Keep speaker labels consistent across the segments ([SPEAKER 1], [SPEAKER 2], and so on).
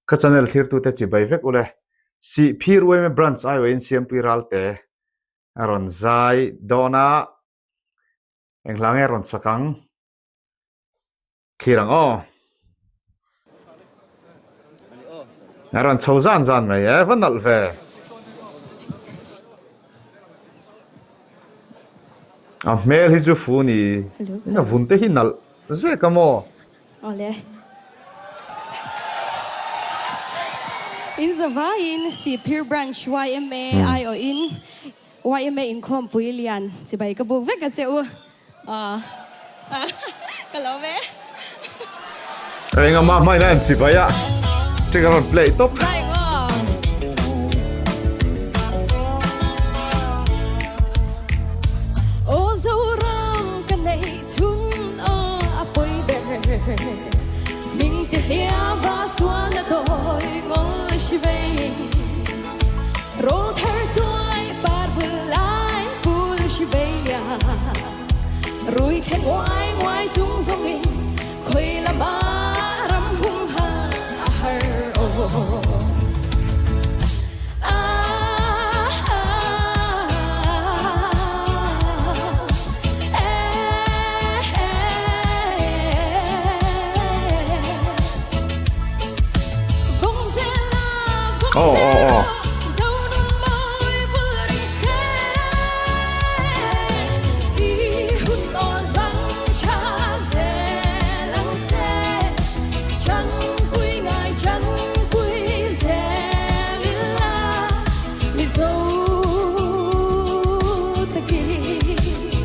[SPEAKER 1] ka channel thir tu te chi bai vek ule si phir we me branch ai in siampui ralte aron zai dona englang e ron sakang khirang o aron chawzan zan mai e vanal ve a mel hi chu fu ni na vunte hi nal ze kamo
[SPEAKER 2] ole in zavain si peer branch YMA I o in YMA in Khawmpuiah lian chi bai ka buk vek ka cheu ka lo ve
[SPEAKER 1] ai nga ma mai nan chi baya trigger on play top
[SPEAKER 2] bai ngo o zo rang ka nei chung a poi ber ming te hia va swan na toi ngol shi ve ro thar toi par vul lai pul shi ve ya rui the ngoai ngoai chung song in khoi la ba ram hum ha har o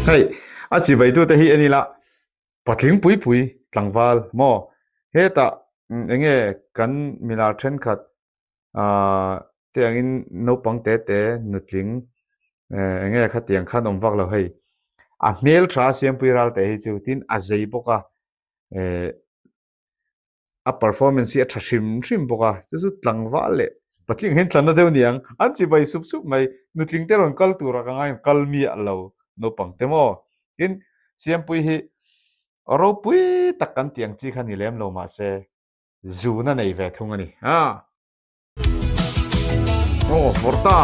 [SPEAKER 1] hey a chi bai tu te hi ani la patling pui pui tlangwal mo heta enge kan mila then khat te angin no pang te nutling enge khat tiang khan om wak lo hei a mel tra siampui ral te hi chu tin a zei boka a performance a thashim boka chu tlangwal le patling hen tlan na deu niang an chi bai sup mai nutling te ron kal tur ka ngai kal mi alo no pang te mo in siampui hi ro pui takan tiang chi khan ni lem lo ma se zu na nei ve thung ani ha oh porta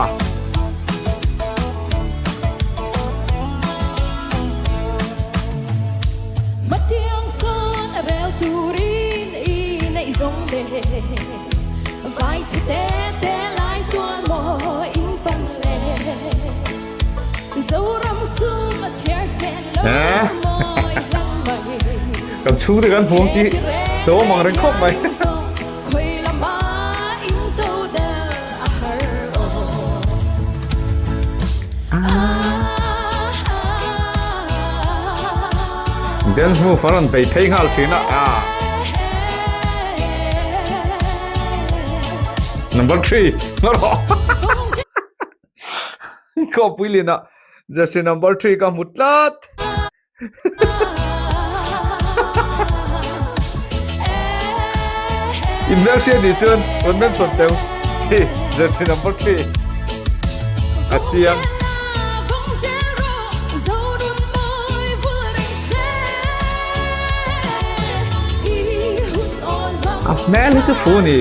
[SPEAKER 2] matiang son rel turin i nei zong de vai si te lai tuan mo in pan le zo ram sum a chiar sen lo moi lam mai
[SPEAKER 1] kan chu de kan phom ti to mang ren khop mai
[SPEAKER 2] khoi lam ba in to da a har o
[SPEAKER 1] dance move faran bei phei ngal thina number 3 ngoro ko puilina jersey number 3 ka mutlat inversion di chun unmen son teu jersey number 3 achiam man is a funny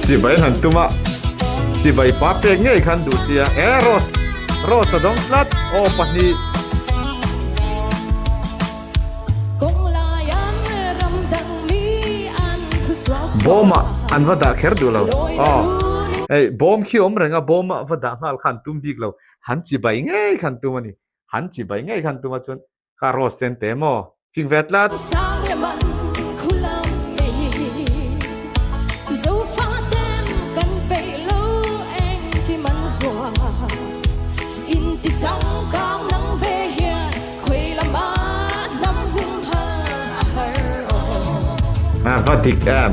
[SPEAKER 1] si bai han tuma si bai pa pe ngai khan du sia ros adong tlat o pani boma an vada kher du lo ei bom khi om renga boma vada mal khan tum big lo han chi bai ngai khan tu mani han chi bai ngai khan tu ma chun ka ros sen te mo fing vetlat vadik am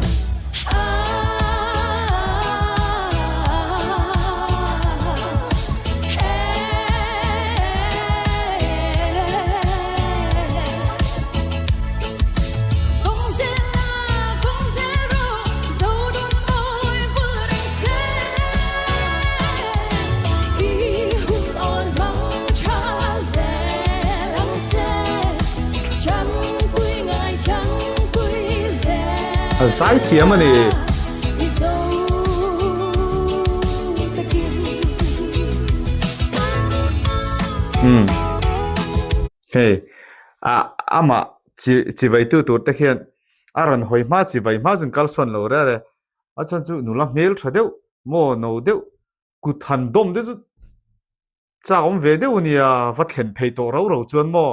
[SPEAKER 1] sai thiam ani hey ama chi vai tu te khian aran hoi ma chi vai ma jun kal son lo re a chan chu nula mail thadeu mo no deu ku than dom de chu cha om ve deu ni a va thlen phei to ro ro chuan mo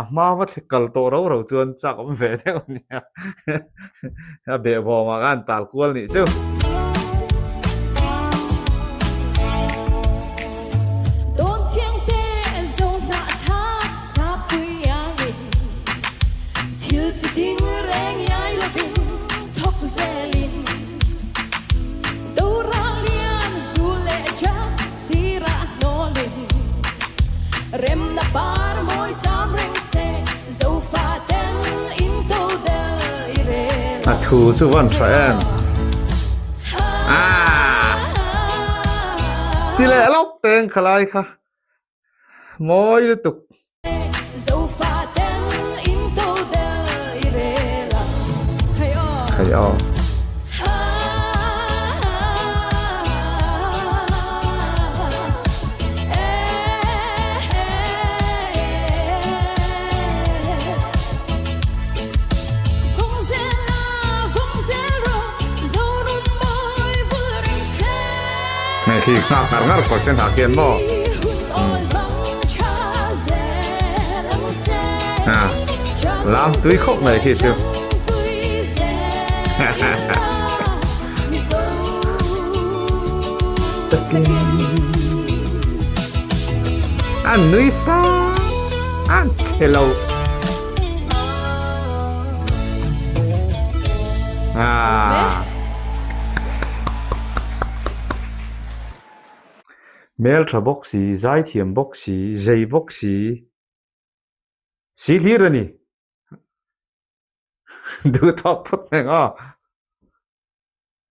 [SPEAKER 1] a ma va kal to ro ro chuan cha om ve deu ni a be bo ma gan tal kual ni chu
[SPEAKER 2] Rem na par moi tam ring se zo fa ten in to del ire
[SPEAKER 1] a thu chu van thren ti le lok teng khalai kha moi lu tuk
[SPEAKER 2] zo fa ten in to del ire la
[SPEAKER 1] khai o khi ngar ngar ko chen ha kian mo lam tui khóc này khi chưa ăn núi xa ăn cello mail tra boxi zai thiam boxi zai boxi si lirani du top put nè ngó